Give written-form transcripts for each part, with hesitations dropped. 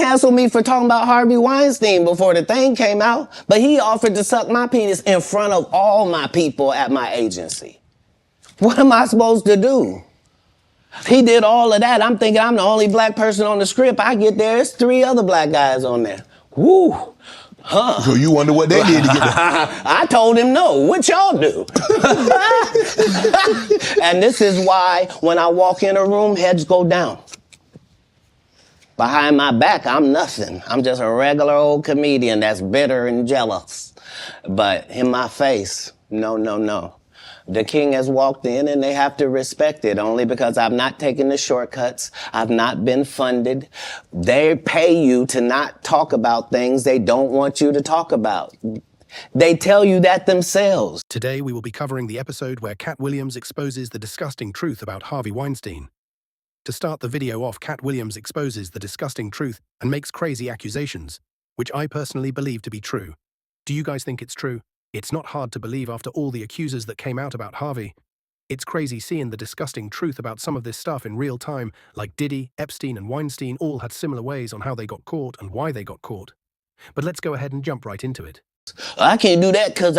canceled me for talking about Harvey Weinstein before the thing came out, but he offered to suck my penis in front of all my people at my agency. What am I supposed to do? He did all of that. I'm thinking I'm the only black person on the script. I get there, it's 3 other black guys on there. Woo. Huh. So you wonder what they did to get there? I told him no. What y'all do? And this is why when I walk in a room, heads go down. Behind my back, I'm nothing. I'm just a regular old comedian that's bitter and jealous. But in my face, no, no, no. The king has walked in and they have to respect it only because I've not taken the shortcuts. I've not been funded. They pay you to not talk about things they don't want you to talk about. They tell you that themselves. Today we will be covering the episode where Katt Williams exposes the disgusting truth about Harvey Weinstein. To start the video off, Katt Williams exposes the disgusting truth and makes crazy accusations, which I personally believe to be true. Do you guys think it's true? It's not hard to believe after all the accusers that came out about Harvey. It's crazy seeing the disgusting truth about some of this stuff in real time, like Diddy, Epstein, and Weinstein all had similar ways on how they got caught and why they got caught. But let's go ahead and jump right into it. I can't do that because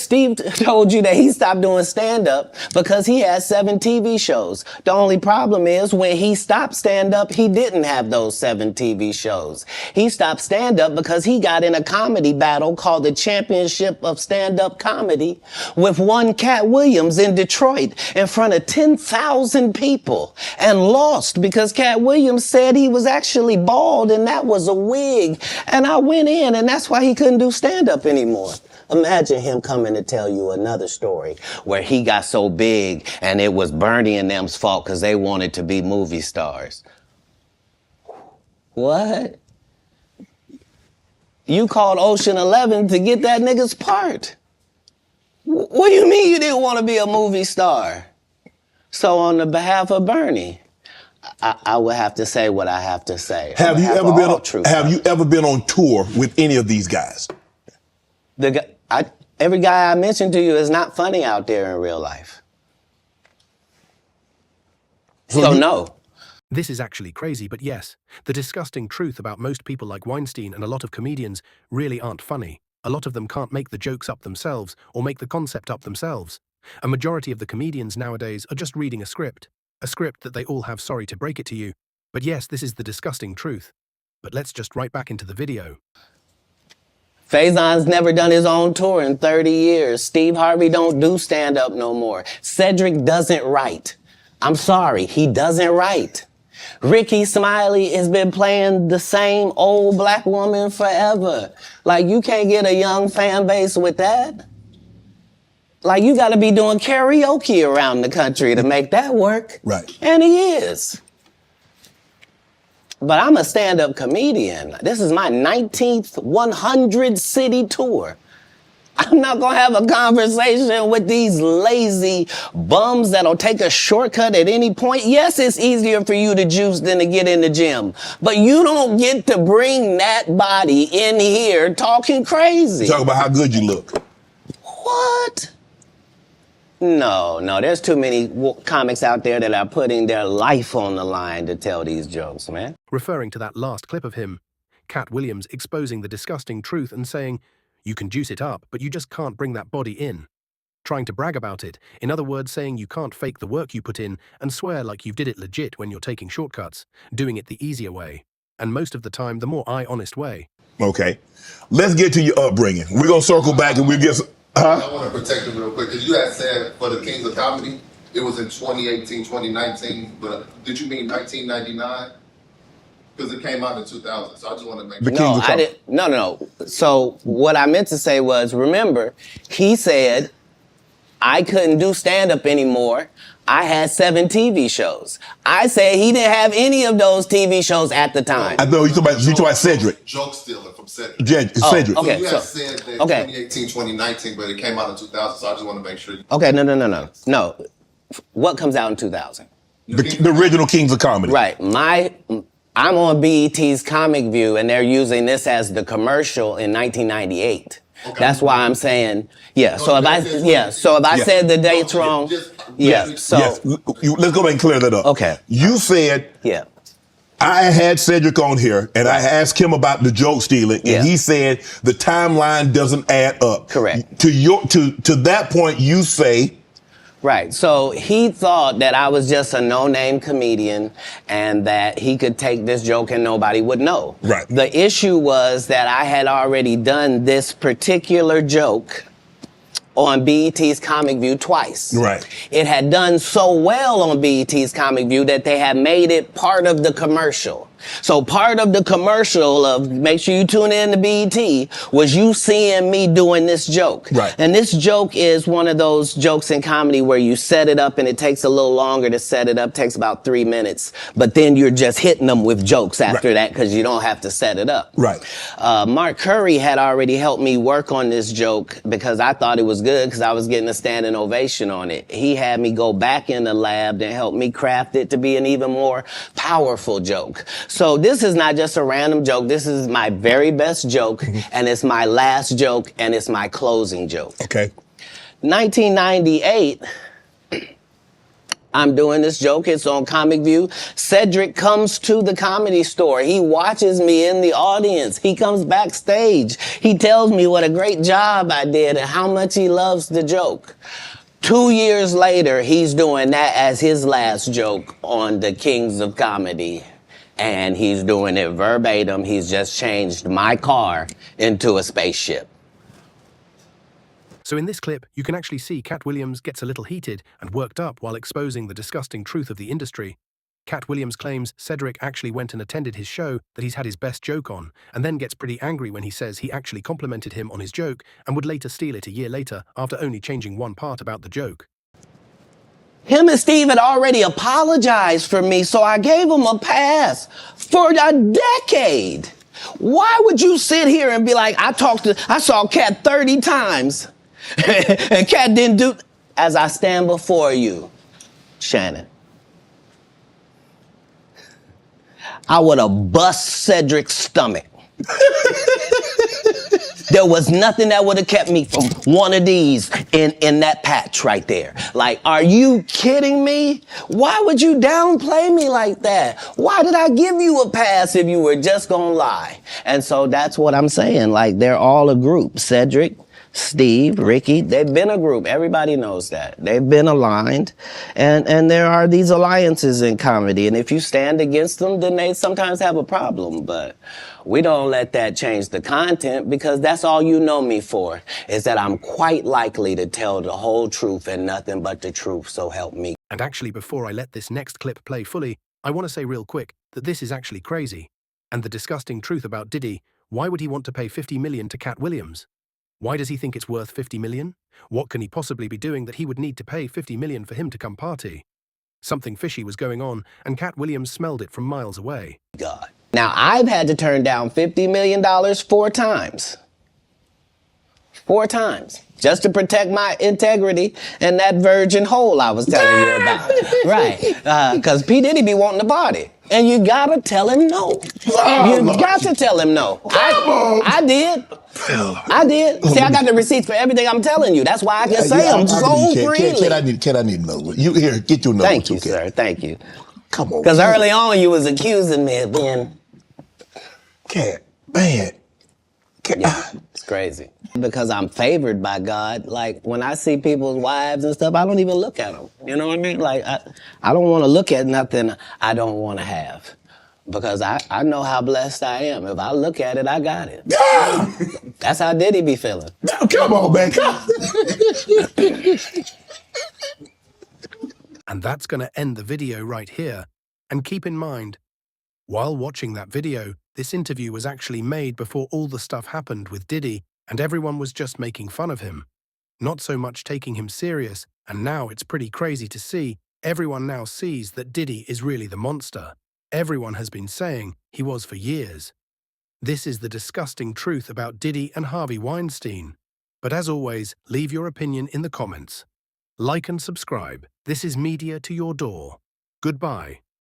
Steve told you that he stopped doing stand-up because he had 7 TV shows. The only problem is when he stopped stand-up, he didn't have those 7 TV shows. He stopped stand-up because he got in a comedy battle called the Championship of Stand-Up Comedy with one Katt Williams in Detroit in front of 10,000 people and lost because Katt Williams said he was actually bald and that was a wig. And I went in and that's why he couldn't do stand-up anymore. Imagine him coming to tell you another story where he got so big and it was Bernie and them's fault because they wanted to be movie stars. What? You called Ocean 11 to get that nigga's part. What do you mean you didn't want to be a movie star? So on the behalf of Bernie, I would have to say what I have to say. Have you ever been on tour with any of these guys? Every guy I mentioned to you is not funny out there in real life. So no. This is actually crazy, but yes, the disgusting truth about most people like Weinstein and a lot of comedians really aren't funny. A lot of them can't make the jokes up themselves or make the concept up themselves. A majority of the comedians nowadays are just reading a script that they all have, sorry to break it to you. But yes, this is the disgusting truth. But let's just right back into the video. Faison's never done his own tour in 30 years. Steve Harvey don't do stand-up no more. Cedric doesn't write. I'm sorry, he doesn't write. Ricky Smiley has been playing the same old black woman forever. Like, you can't get a young fan base with that. Like, you gotta be doing karaoke around the country to make that work. Right. And he is. But I'm a stand-up comedian. This is my 19th 100-city tour. I'm not gonna have a conversation with these lazy bums that'll take a shortcut at any point. Yes, it's easier for you to juice than to get in the gym, but you don't get to bring that body in here talking crazy. Talk about how good you look. What? No, there's too many comics out there that are putting their life on the line to tell these jokes, man. Referring to that last clip of him, Katt Williams exposing the disgusting truth and saying, you can juice it up, but you just can't bring that body in. Trying to brag about it, in other words saying you can't fake the work you put in and swear like you did it legit when you're taking shortcuts, doing it the easier way, and most of the time the more honest way. Okay, let's get to your upbringing. We're gonna circle back and we'll get some... I want to protect him real quick, because you had said for the Kings of Comedy, it was in 2018, 2019, but did you mean 1999? Because it came out in 2000, so I just want to make sure. No. So what I meant to say was, remember, he said, I couldn't do stand-up anymore. I had 7 TV shows. I said he didn't have any of those TV shows at the time. I know you talking about Cedric. Joke stealing from Cedric. Cedric. Okay, so you had said that 2018, 2019, but it came out in 2000, so I just want to make sure. Okay, no. What comes out in 2000? The original Kings of Comedy. Right. I'm on BET's Comic View, and they're using this as the commercial in 1998. Okay. That's why I'm saying, So if I said the dates wrong, let's go back and clear that up. Okay. You said I had Cedric on here, and I asked him about the joke stealing, and he said the timeline doesn't add up. Correct. To that point, you say. Right. So he thought that I was just a no-name comedian and that he could take this joke and nobody would know. Right. The issue was that I had already done this particular joke on BET's Comic View twice. Right. It had done so well on BET's Comic View that they had made it part of the commercial. So part of the commercial of make sure you tune in to BET was you seeing me doing this joke. Right. And this joke is one of those jokes in comedy where you set it up and it takes a little longer to set it up, takes about 3 minutes, but then you're just hitting them with jokes after that because you don't have to set it up. Right. Mark Curry had already helped me work on this joke because I thought it was good because I was getting a standing ovation on it. He had me go back in the lab and help me craft it to be an even more powerful joke. So this is not just a random joke. This is my very best joke, and it's my last joke, and it's my closing joke. Okay. 1998, I'm doing this joke. It's on Comic View. Cedric comes to the Comedy Store. He watches me in the audience. He comes backstage. He tells me what a great job I did and how much he loves the joke. 2 years later, he's doing that as his last joke on the Kings of Comedy. And he's doing it verbatim. He's just changed my car into a spaceship. So in this clip, you can actually see Katt Williams gets a little heated and worked up while exposing the disgusting truth of the industry. Katt Williams claims Cedric actually went and attended his show that he's had his best joke on, and then gets pretty angry when he says he actually complimented him on his joke and would later steal it a year later after only changing one part about the joke. Him and Steve had already apologized for me, so I gave him a pass for a decade. Why would you sit here and be like, I saw Katt 30 times, and Katt didn't do, as I stand before you, Shannon, I would have bust Cedric's stomach. There was nothing that would have kept me from one of these in that patch right there. Like, are you kidding me? Why would you downplay me like that? Why did I give you a pass if you were just gonna lie? And so that's what I'm saying. Like, they're all a group. Cedric, Steve, Ricky, they've been a group. Everybody knows that. They've been aligned. And there are these alliances in comedy. And if you stand against them, then they sometimes have a problem. But we don't let that change the content because that's all you know me for, is that I'm quite likely to tell the whole truth and nothing but the truth, so help me. And actually, before I let this next clip play fully, I want to say real quick that this is actually crazy. And the disgusting truth about Diddy, why would he want to pay $50 million to Katt Williams? Why does he think it's worth $50 million? What can he possibly be doing that he would need to pay $50 million for him to come party? Something fishy was going on, and Katt Williams smelled it from miles away. God. Now, I've had to turn down $50 million 4 times. 4 times. Just to protect my integrity and that virgin hole I was telling you about. Right. Because P. Diddy be wanting to party. And you gotta tell him no. You got to tell him no. I did. I did. See, I got the receipts for everything I'm telling you. That's why I can say them so freely. Can I need another one? You here, get your number. Thank you, sir. Thank you. Come on. Because early on you was accusing me of being... Katt, man. Yeah, it's crazy. Because I'm favored by God. Like, when I see people's wives and stuff, I don't even look at them. You know what I mean? Like, I don't want to look at nothing I don't want to have. Because I know how blessed I am. If I look at it, I got it. Yeah. That's how Diddy be feeling. Now, come on, man. And that's going to end the video right here. And keep in mind, while watching that video, this interview was actually made before all the stuff happened with Diddy, and everyone was just making fun of him. Not so much taking him serious, and now it's pretty crazy to see. Everyone now sees that Diddy is really the monster. Everyone has been saying he was for years. This is the disgusting truth about Diddy and Harvey Weinstein. But as always, leave your opinion in the comments. Like and subscribe. This is media to your door. Goodbye.